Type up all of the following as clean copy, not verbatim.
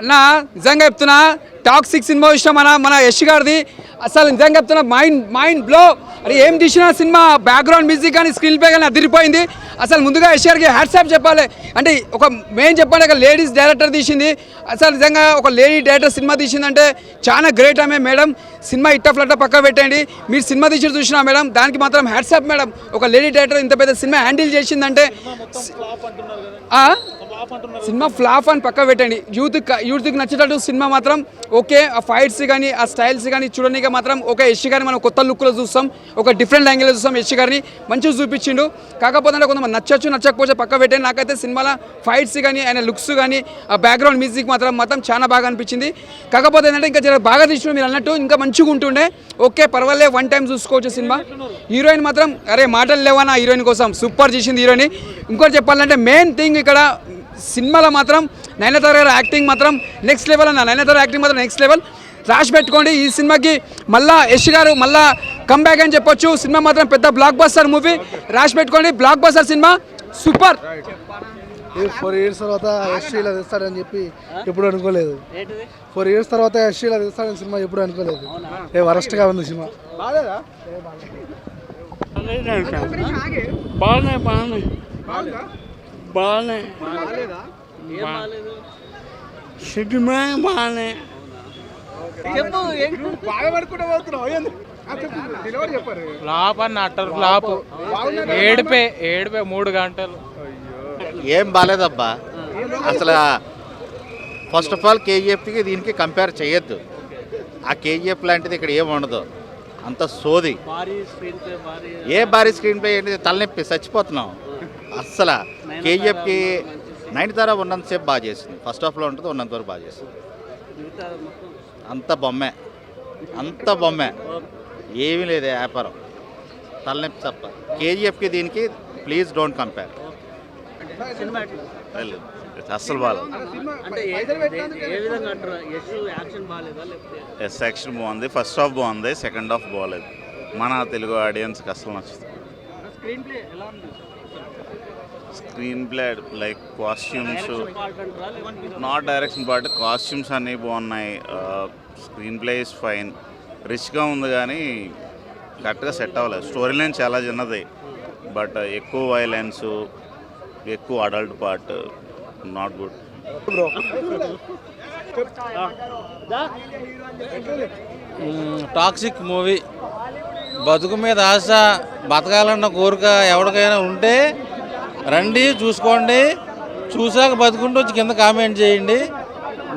అన్న నిజంగా చెప్తున్నా టాక్సిక్ సినిమా ఇష్టం మన యష్ గారిది. అసలు నిజంగా చెప్తున్నా మైండ్ బ్లో. అది ఏం తీసిన సినిమా బ్యాక్గ్రౌండ్ మ్యూజిక్ కానీ స్క్రీన్ ప్లే కానీ అదిరిపోయింది. అసలు ముందుగా యష్ గారికి హ్యాట్సాప్ చెప్పాలి. అంటే ఒక మెయిన్ చెప్పాలి, ఒక లేడీస్ డైరెక్టర్ తీసింది. అసలు నిజంగా ఒక లేడీ డైరెక్టర్ సినిమా తీసిందంటే చాలా గ్రేట్ ఆమె మేడం. సినిమా ఇట్ట ఫ్లట్ట పక్క పెట్టండి. మీరు సినిమా తీసి చూసినా మేడం, దానికి మాత్రం హ్యాట్సాప్ మేడం. ఒక లేడీ డైరెక్టర్ ఇంత పెద్ద సినిమా హ్యాండిల్ చేసిందంటే సినిమా ఫ్లాప్ అని పక్క పెట్టండి. యూత్కి నచ్చేటట్టు సినిమా మాత్రం ఓకే. ఆ ఫైట్స్ కానీ ఆ స్టైల్స్ కానీ చూడడానికి మాత్రం ఒక యష్ గారిని మనం కొత్త లుక్లో చూస్తాం, ఒక డిఫరెంట్ యాంగిల్లో చూస్తాం. యష్ గారిని మంచిగా చూపించిండు. కాకపోతే కొంతమంది నచ్చకపోతే పక్క పెట్టండి. నాకైతే సినిమాలో ఫైట్స్ కానీ ఆయన లుక్స్ కానీ ఆ బ్యాక్గ్రౌండ్ మ్యూజిక్ మాత్రం చాలా బాగా అనిపించింది. కాకపోతే ఏంటంటే ఇంకా చాలా బాగా తీసిన మీరు అన్నట్టు ఇంకా మంచిగా ఉంటుండే. ఓకే పర్వాలే, వన్ టైం చూసుకోవచ్చు సినిమా. హీరోయిన్ మాత్రం అరే మాటలు లేవనా హీరోయిన్ కోసం, సూపర్ చేసింది హీరోయిన్. ఇంకోటి చెప్పాలంటే మెయిన్ థింగ్ ఇక్కడ సినిమాలో మాత్రం నయనతార గారి యాక్టింగ్ మాత్రం నెక్స్ట్ లెవెల్ అన్న. నయనతార యాక్టింగ్ మాత్రం నెక్స్ట్ లెవెల్. రాసి పెట్టుకోండి, ఈ సినిమాకి మళ్ళా యష్ గారు మళ్ళా కంబ్యాక్ అని చెప్పొచ్చు. సినిమా మాత్రం పెద్ద బ్లాక్ బస్టర్ మూవీ. రాసి పెట్టుకోండి, block buster cinema, super. 4 years తర్వాత యష్ ఇలా తెస్తాడని చెప్పి ఎప్పుడు అనుకోలేదు. 4 years తర్వాత యష్ ఇలా తెస్తాడని సినిమా ఎప్పుడు అనుకోలేదు. వరస్ట్గా ఉంది సినిమా. సినిమా బాగానే ఫ్లాప్ అన్న, అట్టర్ ఫ్లాప్. ఏడిపే 3 గంటలు ఏం బాగాలేదబ్బా అసలు. ఫస్ట్ ఆఫ్ ఆల్ కేజీఎఫ్కి దీనికి కంపేర్ చేయొద్దు. ఆ కేజీఎఫ్ లాంటిది ఇక్కడ ఏం ఉండదు, అంత సోది. ఏ భారీ స్క్రీన్ ప్లే ఏంటి, తలనొప్పి చచ్చిపోతున్నాం అస్సలు. కేజీఎఫ్కి నయనతార ఉన్నంతసేపు బాగా చేసింది, ఫస్ట్ హాఫ్లో ఉంటుంది, ఉన్నంతవరకు బాగా చేసింది. అంత బొమ్మే ఏమీ లేదు, వ్యాపారం తలనొప్పి తప్ప. కేజీఎఫ్కి దీనికి ప్లీజ్ డోంట్ కంపేర్. అస్సలు బాగాలేదు. ఎస్ యాక్షన్ బాగుంది, ఫస్ట్ హాఫ్ బాగుంది, సెకండ్ హాఫ్ బాగాలేదు. మన తెలుగు ఆడియన్స్కి అస్సలు నచ్చుతుంది. Screen play like costumes, not direction part, costumes అన్నీ బాగున్నాయి. Screen play is fine. రిచ్గా ఉంది కానీ కరెక్ట్గా సెట్ అవ్వలేదు. స్టోరీ లైన్ చాలా చిన్నది, బట్ ఎక్కువ వైలెన్స్, ఎక్కువ adult part, not good. Toxic movie. బతుకు మీద ఆశ, బతకాలన్న కోరిక ఎవరికైనా ఉంటే రండి చూసుకోండి. చూసాక బతుకుంటూ వచ్చి కింద కామెంట్ చేయండి.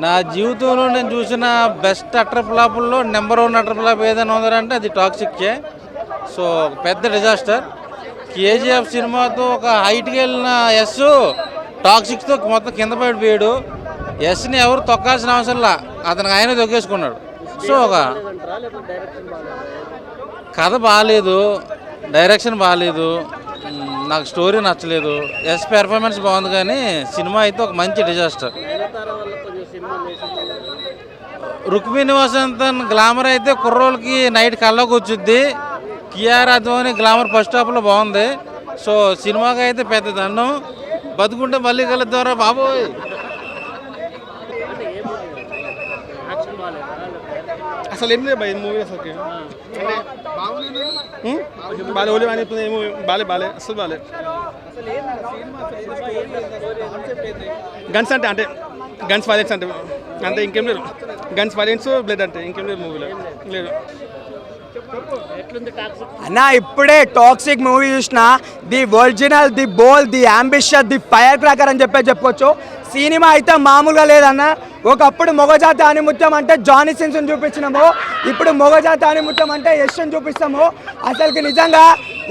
నా జీవితంలో నేను చూసిన బెస్ట్ అటర్ ఫ్లాపుల్లో నెంబర్ 1 అటర్ ఫ్లాప్ ఏదైనా ఉందంటే అది టాక్సిక్కే. సో పెద్ద డిజాస్టర్. కేజీఎఫ్ సినిమాతో ఒక హైట్కి వెళ్ళిన యష్ టాక్సిక్తో మొత్తం కింద పడిపోయాడు. యష్ని ఎవరు తొక్కాల్సిన అవసరంలా, అతనికి ఆయన తొక్కేసుకున్నాడు. సో ఒక కథ బాగాలేదు, డైరెక్షన్ బాగాలేదు, నాకు స్టోరీ నచ్చలేదు. యష్ పెర్ఫార్మెన్స్ బాగుంది కానీ సినిమా అయితే ఒక మంచి డిజాస్టర్. రుక్మిణి వసంతన్ గ్లామర్ అయితే కుర్రోళ్ళకి నైట్ కళ్ళకు వచ్చుద్ది. కియారా అద్వానీ గ్లామర్ ఫస్ట్ హాఫ్లో బాగుంది. సో సినిమాకి అయితే పెద్ద దండం. బతుకుంటే మళ్ళీ కలుద్దారా బాబోయ్. అసలు ఏం లేదు భయ మూవీ. అసలు బాలే ఓలే అని బాలే అసలు బాలే. గన్స్ అంటే గన్స్ వైలెన్స్ అంటే ఇంకేం లేదు. గన్స్ వైలెన్స్ బ్లడ్ అంటే ఇంకేం లేదు మూవీలో లేదు. అన్నా ఇప్పుడే టాక్సిక్ మూవీ చూసిన, the original, the bold, the ambitious, the fire cracker అని చెప్పుకోవచ్చు. సినిమా అయితే మామూలుగా లేదన్న. ఒకప్పుడు మొగజాతి ఆనిముత్యం అంటే జానీ సిన్స్ని చూపించినాము, ఇప్పుడు మొగజాతి ఆనిముత్యం అంటే యష్ని చూపిస్తాము. అసలుకి నిజంగా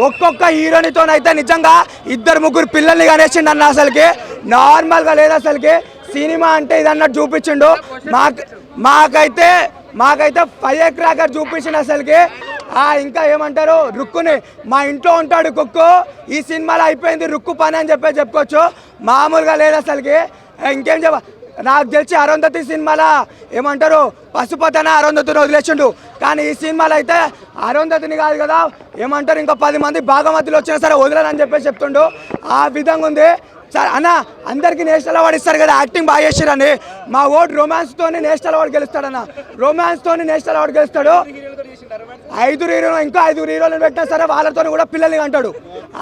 ఒక్కొక్క హీరోనితోనైతే నిజంగా 2-3 పిల్లల్ని కనేసిండు అన్న. అసలుకి నార్మల్గా లేదు. అసలుకి సినిమా అంటే ఇదన్నట్టు చూపించిండు. మాకైతే ఫైర్ క్రాకర్ చూపించిండు అసలుకి. ఇంకా ఏమంటారు, రుక్కుని మా ఇంట్లో ఉంటాడు కుక్కు, ఈ సినిమాలో అయిపోయింది రుక్కు పని అని చెప్పుకోవచ్చు. మామూలుగా లేదు అసలుకి. ఇంకేం నాకు తెలిసి అరుంధతి సినిమాలో ఏమంటారు, పశుపతన అరుంధతిని వదిలేసిండు. కానీ ఈ సినిమాలో అయితే అరుంధతిని కాదు కదా, ఏమంటారు, ఇంకా 10 మంది భాగమతిలో వచ్చినా సరే వదలనని చెప్తుండు. ఆ విధంగా ఉంది. సార్ అన్న అందరికీ నేషనల్ అవార్డు ఇస్తారు కదా, యాక్టింగ్ బాగా చేశారని. మా ఓటు రొమాన్స్తోనే నేషనల్ అవార్డు గెలుస్తాడన్న, రొమాన్స్తోనే నేషనల్ అవార్డు గెలుస్తాడు. 5 హీరోలు ఇంకా 5 హీరోలను పెట్టినా సరే వాళ్ళతో కూడా పిల్లల్ని అంటాడు.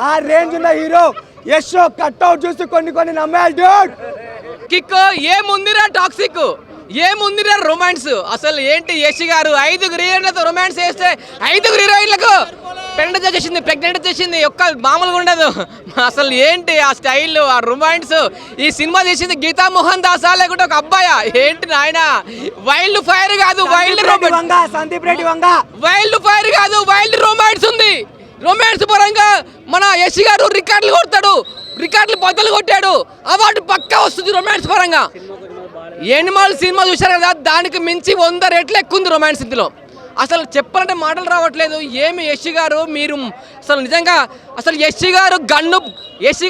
ఆ రేంజ్ ఉన్న హీరో యశ్ కట్అవుట్ చూసి కొన్ని నమ్మాలి డ్యూడ్. కిక్ ఏముందిరా, టాక్సిక్ ఏముందిరా, రొమాన్స్ అసలు ఏంటి? యశ్ గారు 5 హీరోయిన్లతో రొమాన్స్ చేస్తే 5 హీరోయిన్లకు ప్రెగ్నెంట్ చేసింది ఒక్క మామూలుగా ఉండదు. అసలు ఏంటి ఆ స్టైల్, ఆ రొమాన్స్? ఈ సినిమా చేసింది గీతా మోహన్ దాసా లేకుంటే ఒక అబ్బాయా ఏంటి నాయన? వైల్డ్ ఫైర్ కాదు, wild Sandeep Reddy Vanga, wild fire కాదు, వైల్డ్ రొమాన్స్ ఉంది. రొమాన్స్ పరంగా మన యశ్ గారు రికార్డులు కొడతాడు, రికార్డులు బద్దలు కొట్టాడు, అవార్డు పక్కా వస్తుంది రొమాన్స్ పరంగా. ఎనిమల్ సినిమా చూశారు కదా, దానికి మించి 100 రెట్లు ఎక్కువ ఉంది రొమాన్స్ ఇందులో. అసలు చెప్పాలంటే మాటలు రావట్లేదు. ఏమి యశ్ గారు మీరు అసలు నిజంగా అసలు యశ్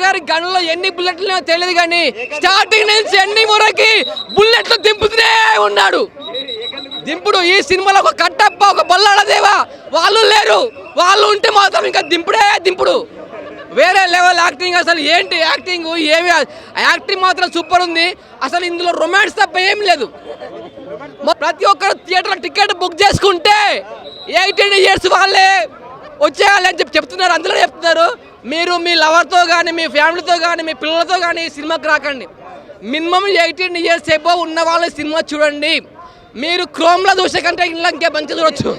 గారి గన్నులో ఎన్ని బుల్లెట్లు తెలియదు కానీ స్టార్టింగ్ నుంచి ఎన్ని వరకు బుల్లెట్లు దింపుతూనే ఉన్నాడు. దింపుడు ఈ సినిమాలో ఒక కట్టప్ప, ఒక బొల్లాడదేవా వాళ్ళు లేరు, వాళ్ళు ఉంటే మాత్రం ఇంకా దింపుడు వేరే లెవెల్ యాక్టింగ్. అసలు ఏంటి యాక్టింగ్? ఏమి యాక్టింగ్ మాత్రం సూపర్ ఉంది. అసలు ఇందులో రొమాన్స్ తప్ప ఏం లేదు. ప్రతి ఒక్కరు థియేటర్లో టికెట్ బుక్ చేసుకుంటే 18 years వాళ్ళే వచ్చేయాలి అని చెప్తున్నారు, అందులో చెప్తున్నారు. మీరు మీ లవర్తో కానీ, మీ ఫ్యామిలీతో కానీ, మీ పిల్లలతో కానీ సినిమాకి రాకండి. మినిమం 18 years ఎబోవ్ ఉన్న వాళ్ళ సినిమా చూడండి. మీరు క్రోమ్లో చూసే కంటే ఇంట్లో ఇంకే మంచి చూడొచ్చు.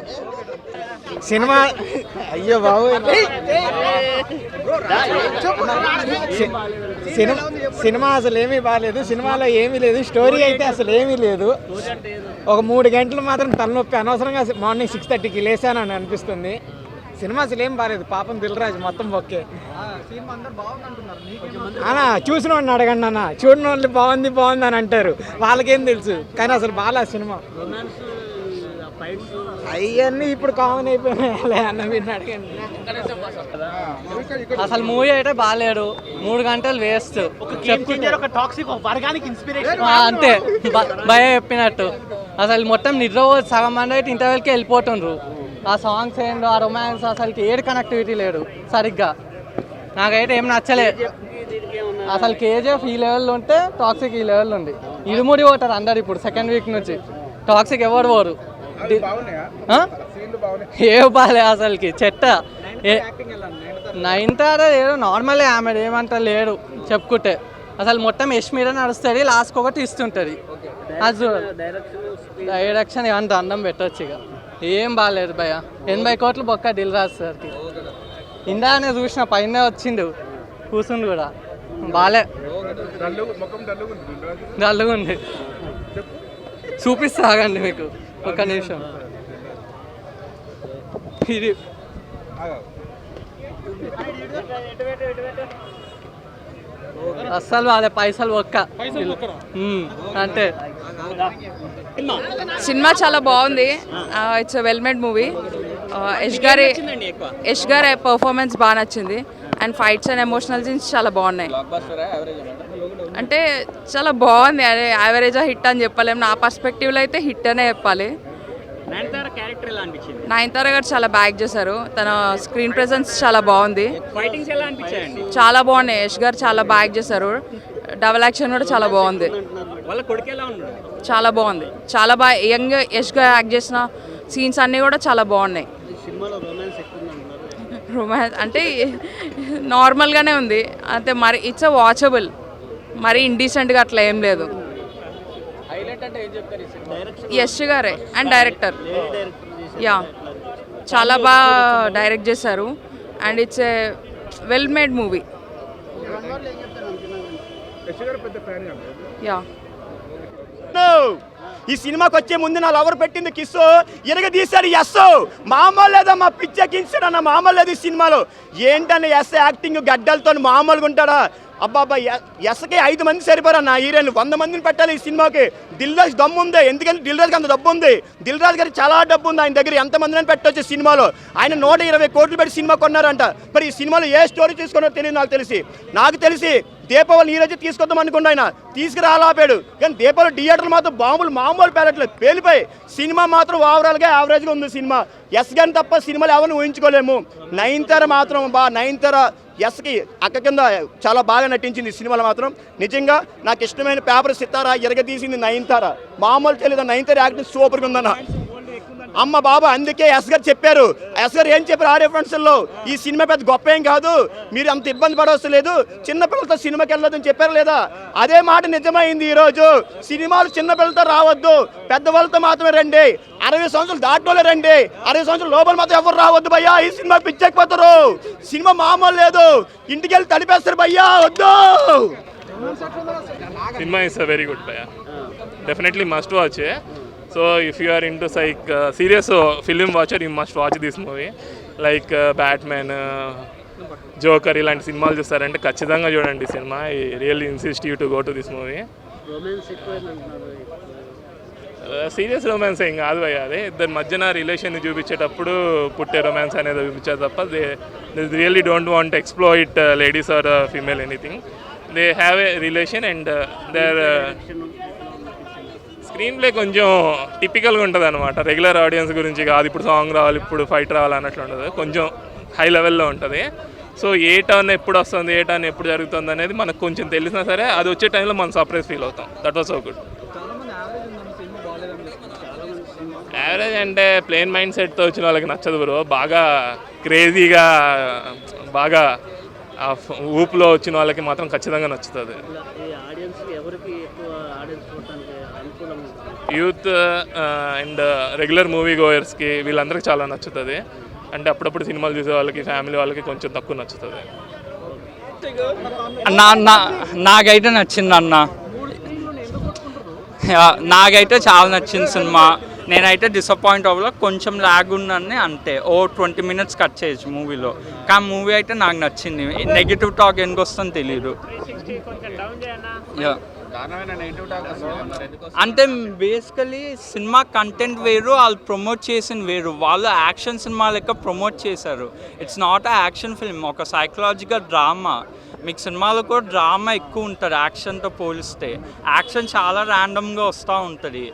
సినిమా అయ్యో బాబు, సినిమా అసలు ఏమీ బాగాలేదు. సినిమాలో ఏమీ లేదు, స్టోరీ అయితే అసలు ఏమీ లేదు. ఒక 3 గంటలు మాత్రం తలనొప్పి, అనవసరంగా మార్నింగ్ 6:30కి లేసానని అనిపిస్తుంది. సినిమా అసలు ఏం బాగాలేదు. పాపం దిల్రాజు మొత్తం ఓకే. అన్న చూసిన వాడిని అడగండి అన్న, చూడని వాళ్ళు బాగుంది అని అంటారు, వాళ్ళకేం తెలుసు. కానీ అసలు బాగాలేదు సినిమా. అవన్నీ ఇప్పుడు కామన్ అయిపోయినాయి అన్న, మీరు అడగండి. అసలు మూవీ అయితే బాగాలేడు, 3 గంటలు వేస్ట్. అంతే భయ చెప్పినట్టు. అసలు మొత్తం నిద్ర సగం మంది అయితే ఇంటర్వెల్కి వెళ్ళిపోతుండ్రు. ఆ సాంగ్స్ ఏంటో, ఆ రొమాన్స్ అసలు ఏడు కనెక్టివిటీ లేడు సరిగ్గా. నాకైతే ఏం నచ్చలేదు అసలు. KGF ఈ లెవెల్లో ఉంటే టాక్సిక్ ఈ లెవెల్లో ఉంది. ఇరుముడి పోతారు అందరు ఇప్పుడు సెకండ్ వీక్ నుంచి. టాక్సిక్ ఎవరు పోరు. ఏ బాలే అసలుకి చెట్ట. నైన్తార ఏదో నార్మల్ ఆమె ఏమంటా లేడు చెప్పుకుంటే. అసలు మొత్తం యశ్ మీద నడుస్తుంది, లాస్ట్కి ఒకటి ఇస్తుంటుంది. అది డైరెక్షన్ ఏమంత అందం పెట్టచ్చు. ఇక ఏం బాగాలేదు భయ. 80 కోట్లు బొక్క దిల్ రాజు సార్కి. ఇందానే చూసిన పైన వచ్చిండు కూర్చుండు కూడా బాలే, డల్లుగా ఉంది. చూపిస్తా ఆగండి మీకు ఒక్క నిమిషం. ఇది అస్సలు వాళ్ళ పైసలు ఒక్క అంటే. సినిమా చాలా బాగుంది. It's well made movie. Yash గారి పర్ఫార్మెన్స్ బాగా నచ్చింది. And fights and emotional scenes చాలా బాగున్నాయి. అంటే చాలా బాగుంది. అదే యావరేజా హిట్ అని చెప్పలేము. నా పర్స్పెక్టివ్లో అయితే హిట్ అనే చెప్పాలి. నయనతార గారు చాలా బ్యాక్ చేశారు. తన స్క్రీన్ ప్రెజెన్స్ చాలా బాగుంది. చాలా బాగున్నాయి. యశ్ గారు చాలా బ్యాక్ చేశారు. డబల్ యాక్షన్ కూడా చాలా బాగుంది. చాలా బాగుంది. చాలా బాగా యంగ్ యశ్ గారు యాక్ట్ చేసిన సీన్స్ అన్నీ కూడా చాలా బాగున్నాయి. రొమాన్స్ అంటే నార్మల్గానే ఉంది అంతే. మరి ఇట్స్ వాచబుల్, మరి ఇండీసెంట్గా అట్లా ఏం లేదు. యశ్ గారే అండ్ డైరెక్టర్. యా చాలా బాగా డైరెక్ట్ చేశారు. And it's a well made movie. Yeah ఈ సినిమాకి వచ్చే ముందు నా లవర్ పెట్టింది కిస్సు, ఎనగ తీశాడు ఎస్. మామూలు లేదా మా పిచ్చెక్కించాడు అన్న, మామూలు లేదు ఈ సినిమాలో. ఏంటన్న ఎస్ యాక్టింగ్ గడ్డలతో మామూలుగా ఉంటాడా? అబ్బాబ్బా ఎస్కి 5 మంది సరిపోరా నా హీరోయిన్, 100 మందిని పెట్టాలి ఈ సినిమాకి. దిల్ రాజు దమ్ము ఉంది, ఎందుకంటే దిల్ రాజుకి అంత డబ్బు ఉంది. దిల్ రాజు గారికి చాలా డబ్బు ఉంది, ఆయన దగ్గర ఎంతమందిని పెట్టవచ్చు సినిమాలో. ఆయన 120 కోట్లు పెట్టి సినిమా కొన్నారంట. మరి ఈ సినిమాలో ఏ స్టోరీ తీసుకున్నారో తెలియదు నాకు తెలిసి దీపావళి ఈ రోజు తీసుకొద్దాం అనుకోండి, ఆయన తీసుకురాలాపాడు. కానీ దీపావళి థియేటర్లు మాత్రం మామూలు పేలట్లేదు, పేలిపోయి. సినిమా మాత్రం ఓవరాల్గా యావరేజ్గా ఉంది సినిమా. ఎస్ గాని తప్ప సినిమాలు ఎవరిని ఊహించుకోలేము. నయనతార మాత్రం నయనతార ఎస్కి అక్క కింద చాలా బాగా నటించింది ఈ సినిమాలో మాత్రం. నిజంగా నాకు ఇష్టమైన పేపర్ సితారా ఎరగదీసింది నయనతార. మామూలు తెలియదు, నయనతార యాక్టింగ్ సూపర్గా ఉందన్న. అమ్మ బాబా, అందుకే ఎస్ గారు చెప్పారు. ఎస్ గారు ఏం చెప్పారు ఆ రిఫరెన్స్లో, ఈ సినిమా పెద్ద గొప్ప ఏం కాదు, మీరు అంత ఇబ్బంది పడవలసిన లేదు, చిన్నపిల్లలతో సినిమాకి వెళ్ళొద్దని చెప్పారు లేదా? అదే మాట నిజమైంది. ఈరోజు సినిమాలు చిన్నపిల్లలతో రావద్దు, పెద్దవాళ్ళతో మాత్రమే రండి. 60 సంవత్సరాలు దాటోలే రండి, 60 సంవత్సరాల లోపల మాత్రం ఎవరు రావద్దు భయ్యా. ఈ సినిమా పిచ్చెక్కిపోతారు, సినిమా మామూలు లేదు, ఇంటికి వెళ్ళి తడిపేస్తారు భయ్యా, వద్దు. Cinema is a very good player. Definitely must watch. So if you are into serious film watcher, you must watch this movie. Like Batman, Joker ఇలాంటి సినిమాలు చూస్తారంటే ఖచ్చితంగా చూడండి cinema. I really insist you to go to this movie. Serious romance ఏం కాదు భయ్య, అదే ఇద్దరి మధ్యన రిలేషన్ చూపించేటప్పుడు పుట్టే రొమాన్స్ అనేది చూపించారు తప్ప they really don't want exploit ladies or female anything. They have a relation and their screen play కొంచెం టిపికల్గా ఉంటుంది అనమాట. రెగ్యులర్ ఆడియన్స్ గురించి కాదు, ఇప్పుడు సాంగ్ రావాలి, ఇప్పుడు ఫైట్ రావాలి అన్నట్లు ఉండదు, కొంచెం హై లెవెల్లో ఉంటుంది. సో ఏ టర్న్ ఎప్పుడు వస్తుంది, ఏ టర్న్ ఎప్పుడు జరుగుతుంది అనేది మనకు కొంచెం తెలిసినా సరే అది వచ్చే టైంలో మనం సర్ప్రైజ్ ఫీల్ అవుతాం. That was so good. Average అంటే ప్లేన్ మైండ్ సెట్తో వచ్చిన వాళ్ళకి నచ్చదు బ్రో. బాగా క్రేజీగా బాగా ఊపులో వచ్చిన వాళ్ళకి మాత్రం ఖచ్చితంగా నచ్చుతుంది. యూత్ అండ్ రెగ్యులర్ మూవీ గోయర్స్కి వీళ్ళందరికీ చాలా నచ్చుతుంది. అంటే అప్పుడప్పుడు సినిమాలు చూసే వాళ్ళకి, ఫ్యామిలీ వాళ్ళకి కొంచెం తక్కువ నచ్చుతుంది. నాకైతే నచ్చింది అన్న, నాకైతే చాలా నచ్చింది సినిమా. నేనైతే డిసప్పాయింట్ అవ్వలో, కొంచెం ల్యాగ్ ఉందని అంతే. 20 minutes కట్ చేయొచ్చు మూవీలో, కానీ మూవీ అయితే నాకు నచ్చింది. నెగిటివ్ టాక్ ఎందుకు వస్తుందో తెలియదు. అంటే బేసికలీ సినిమా కంటెంట్ వేరు, వాళ్ళు ప్రమోట్ చేసిన వేరు. వాళ్ళు యాక్షన్ సినిమా లెక్క ప్రమోట్ చేశారు. It's not a action film, ఒక సైకలాజికల్ డ్రామా. మీకు సినిమాలో కూడా డ్రామా ఎక్కువ ఉంటుంది యాక్షన్తో పోలిస్తే. యాక్షన్ చాలా ర్యాండమ్గా వస్తూ ఉంటుంది.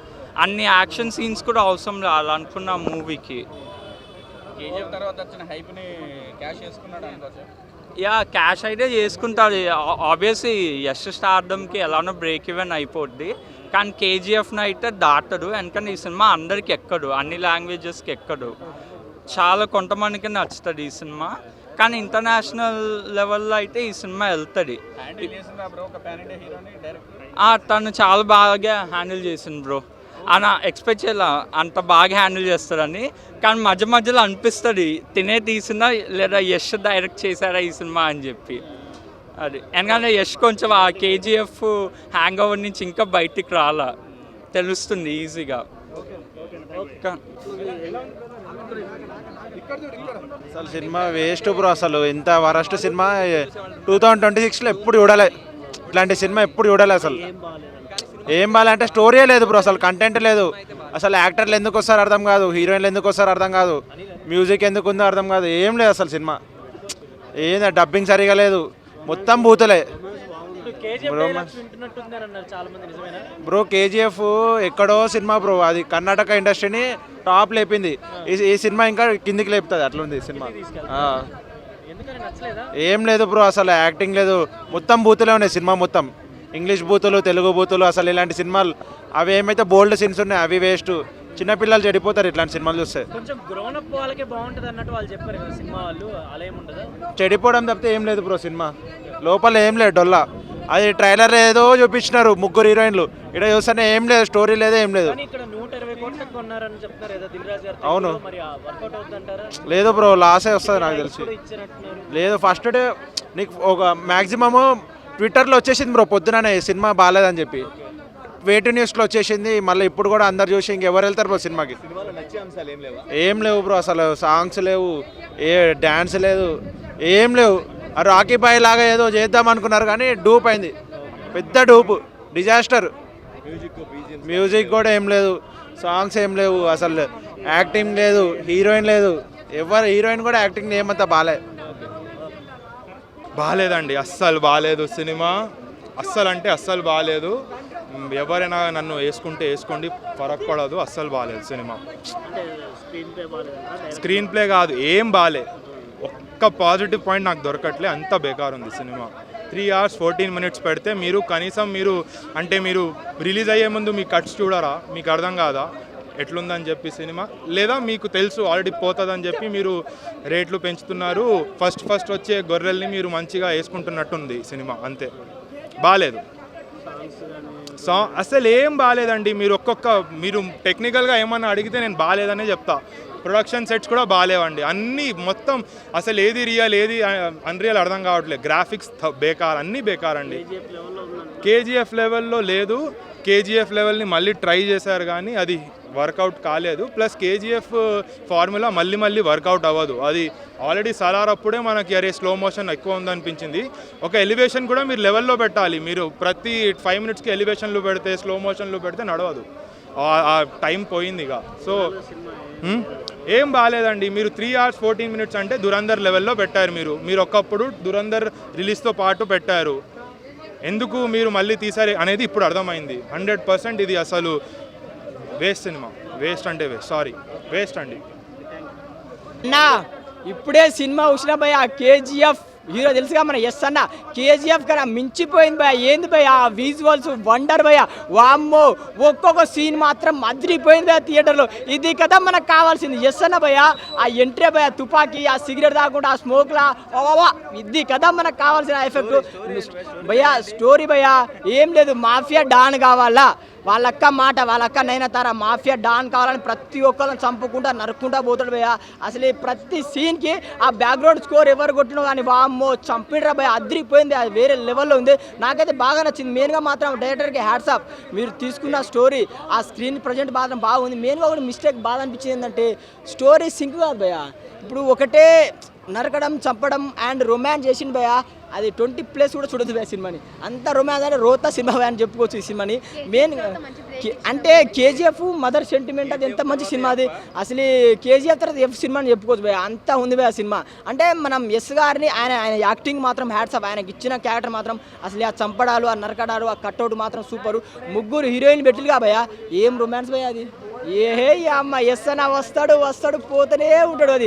అన్ని యాక్షన్ సీన్స్ కూడా అవసరం రాలనుకున్న మూవీకి. యా, క్యాష్ అయితే చేసుకుంటాడు ఆబ్వియస్లీ. యష్ స్టార్డమ్కి ఎలానో బ్రేక్ ఈవెన్ అయిపోద్ది, కానీ కేజీఎఫ్ని అయితే దాటడు. ఎందుకంటే ఈ సినిమా అందరికి ఎక్కడు, అన్ని లాంగ్వేజెస్కి ఎక్కడు. చాలా కొంతమందికి నచ్చుతుంది ఈ సినిమా, కానీ ఇంటర్నేషనల్ లెవెల్లో అయితే ఈ సినిమా వెళ్తుంది. తను చాలా బాగా హ్యాండిల్ చేసింది బ్రో. అన్న ఎక్స్పెక్ట్ చేయాల అంత బాగా హ్యాండిల్ చేస్తారని, కానీ మధ్య మధ్యలో అనిపిస్తుంది తినే తీసినా లేదా యష్ డైరెక్ట్ చేశారా ఈ సినిమా అని చెప్పి. అది ఎందుకంటే యష్ కొంచెం ఆ కేజీఎఫ్ హ్యాంగ్ ఓవర్ నుంచి ఇంకా బయటికి రాలా, తెలుస్తుంది ఈజీగా. అసలు సినిమా వేస్ట్ బ్రో. అసలు ఇంత వరస్ట్ సినిమా 2026లో ఎప్పుడు చూడాలి, ఇట్లాంటి సినిమా ఎప్పుడు చూడాలి. అసలు ఏం బాగాలంటే స్టోరీయే లేదు బ్రో, అసలు కంటెంట్ లేదు. అసలు యాక్టర్లు ఎందుకు వస్తారో అర్థం కాదు, హీరోయిన్లు ఎందుకు వస్తారో అర్థం కాదు, మ్యూజిక్ ఎందుకు ఉందో అర్థం కాదు, ఏం లేదు అసలు సినిమా. ఏంది డబ్బింగ్ సరిగా లేదు, మొత్తం బూతులే బ్రో. కేజీఎఫ్ ఎక్కడో సినిమా బ్రో, అది కర్ణాటక ఇండస్ట్రీని టాప్ లేపింది. ఈ సినిమా ఇంకా కిందికి లేపుతుంది, అట్లుంది సినిమా. ఏం లేదు బ్రో, అసలు యాక్టింగ్ లేదు, మొత్తం బూతులే ఉన్నాయి సినిమా. మొత్తం ఇంగ్లీష్ బూతులు, తెలుగు బూతులు. అసలు ఇలాంటి సినిమాలు అవి ఏమైతే బోల్డ్ సీన్స్ ఉన్నాయి అవి వేస్ట్. చిన్నపిల్లలు చెడిపోతారు ఇట్లాంటి సినిమాలు చూస్తే. చెడిపోవడం తప్పితే ఏం లేదు బ్రో సినిమా. లోపల ఏం లేదు డొల్లా. అది ట్రైలర్ ఏదో చూపించినారు, 3 హీరోయిన్లు. ఇక్కడ చూస్తేనే ఏం లేదు, స్టోరీ లేదు, ఏం లేదు. అవును లేదు బ్రో, లాసే వస్తుంది నాకు తెలిసి. లేదు ఫస్ట్ డే నీకు ఒక మ్యాక్సిమము ట్విట్టర్లో వచ్చేసింది బ్రో పొద్దుననే సినిమా బాగాలేదని చెప్పి. వేటు న్యూస్లో వచ్చేసింది. మళ్ళీ ఇప్పుడు కూడా అందరు చూసి ఇంకెవరు వెళ్తారు బ్రో సినిమాకి. ఏం లేవు బ్రో, అసలు సాంగ్స్ లేవు, ఏ డ్యాన్స్ లేదు, ఏం లేవు. రాకీ బాయ్ లాగా ఏదో చేద్దాం అనుకున్నారు కానీ డూప్ అయింది, పెద్ద డూప్, డిజాస్టర్. మ్యూజిక్ కూడా ఏం లేదు, సాంగ్స్ ఏం లేవు, అసలు యాక్టింగ్ లేదు, హీరోయిన్ లేదు. ఎవరు హీరోయిన్ కూడా యాక్టింగ్ ఏమంతా బాగాలేదండి, అస్సలు బాగాలేదు సినిమా. అస్సలు అంటే అస్సలు బాగాలేదు. ఎవరైనా నన్ను వేసుకోండి, ఫరక్ పడదు. అస్సలు బాగాలేదు సినిమా. స్క్రీన్ ప్లే కాదు, ఏం బాగాలేదు. ఒక్క పాజిటివ్ పాయింట్ నాకు దొరకట్లే, అంత బేకార్ ఉంది సినిమా. 3 hours 14 minutes పెడితే మీరు కనీసం మీరు రిలీజ్ అయ్యే ముందు మీ కట్స్ చూడరా? మీకు అర్థం కాదా ఎట్లుందని చెప్పి సినిమా? లేదా మీకు తెలుసు ఆల్రెడీ పోతుందని చెప్పి మీరు రేట్లు పెంచుతున్నారు, ఫస్ట్ వచ్చే గొర్రెల్ని మీరు మంచిగా వేసుకుంటున్నట్టుంది సినిమా, అంతే. బాగాలేదు అసలు ఏం బాగాలేదండి. మీరు టెక్నికల్గా ఏమన్నా అడిగితే నేను బాగాలేదనే చెప్తా. ప్రొడక్షన్ సెట్స్ కూడా బాగాలేవండి, అన్నీ మొత్తం అసలు ఏది రియల్ ఏది అన్రియల్ అర్థం కావట్లేదు. గ్రాఫిక్స్ బేకార్, అన్నీ బేకార్ అండి. కేజీఎఫ్ లెవెల్లో లేదు, కేజీఎఫ్ లెవెల్ని మళ్ళీ ట్రై చేశారు కానీ అది వర్కౌట్ కాలేదు. ప్లస్ కేజీఎఫ్ ఫార్ములా మళ్ళీ వర్కౌట్ అవ్వదు. అది ఆల్రెడీ సలార్ అప్పుడే మనకి అరే స్లో మోషన్ ఎక్కువ ఉందనిపించింది. ఒక ఎలివేషన్ కూడా మీరు లెవెల్లో పెట్టాలి. మీరు ప్రతి 5 minutesకి ఎలివేషన్లు పెడితే స్లో మోషన్లు పెడితే నడవదు, ఆ టైం పోయింది ఇక. సో ఏం బాగాలేదండి. మీరు 3 hours 14 minutes అంటే దురంధర్ లెవెల్లో పెట్టారు. మీరు ఒకప్పుడు దురంధర్ రిలీజ్తో పాటు పెట్టారు, ఎందుకు మీరు మళ్ళీ తీసారు అనేది ఇప్పుడు అర్థమైంది. 100% ఇది అసలు వేస్ట్ సినిమా. వేస్ట్ అంటే వేస్ట్ అండి. అన్నా ఇప్పుడే సినిమా చూసిన భయ, కేజీఎఫ్ హీరో తెలుసుగా మన ఎస్ అన్న, కేజీఎఫ్ కన్నా మించిపోయింది భయ. ఏంది భయ ఆ విజువల్స్ వండర్ భయ, వామ్మో ఒక్కొక్క సీన్ మాత్రం అదిరిపోయింది భయ థియేటర్లో. ఇది కదా మనకు కావాల్సింది ఎస్ అన్న భయ. ఆ ఎంట్రీ భయ, తుపాకీ, ఆ సిగరెట్ తాకుండా ఆ స్మోక్లా, ఇది కదా మనకు కావాల్సిన ఎఫెక్ట్ భయ. స్టోరీ భయ ఏం లేదు, మాఫియా డాన్ కావాలా, వాళ్ళక్క మాట, వాళ్ళక్క నైనతార మాఫియా డాన్ కావాలని ప్రతి ఒక్కరిని చంపుకుంటా నరుక్కుంటా పోతాడు భయ. అసలు ఈ ప్రతి సీన్కి ఆ బ్యాక్గ్రౌండ్ స్కోర్ ఎవరు కొట్టినో కానీ వామ్మో చంపిడ్రా భయ, అదిరిపోయింది. అది వేరే లెవెల్లో ఉంది, నాకైతే బాగా నచ్చింది. మెయిన్గా మాత్రం డైరెక్టర్కి హ్యాట్స్ ఆఫ్. మీరు తీసుకున్న స్టోరీ, ఆ స్క్రీన్ ప్రజెంట్ మాత్రం బాగుంది. మెయిన్గా కూడా మిస్టేక్ బాగా అనిపించింది ఏంటంటే స్టోరీ సింక్ కాదు భయ. ఇప్పుడు ఒకటే నరకడం, చంపడం అండ్ రొమాన్స్ చేసింది భయ. అది 20+ కూడా చూడదు భయ సినిమాని. అంత రొమాన్స్ అంటే రోతా సినిమా భయ అని చెప్పుకోవచ్చు ఈ సినిమాని. మెయిన్ అంటే కేజీఎఫ్ మదర్ సెంటిమెంట్, అది ఎంత మంచి సినిమా అది. అసలు కేజీఎఫ్ తర్వాత ఎఫ్ సినిమా అని చెప్పుకోవచ్చు భయ, అంత ఉంది భయ సినిమా. అంటే మనం ఎస్ గారిని ఆయన యాక్టింగ్ మాత్రం హ్యాట్స్ ఆఫ్. ఆయనకి ఇచ్చిన క్యారెక్టర్ మాత్రం అసలు ఆ చంపడాలు, ఆ నరకడాలు, ఆ కట్అవుట్ మాత్రం సూపరు. 3 హీరోయిన్ పెట్టిలుగా భయ, ఏం రొమాన్స్ భయ అది. ఏ అమ్మ ఎస్ అన్న వస్తాడు పోతూనే ఉంటాడు అది.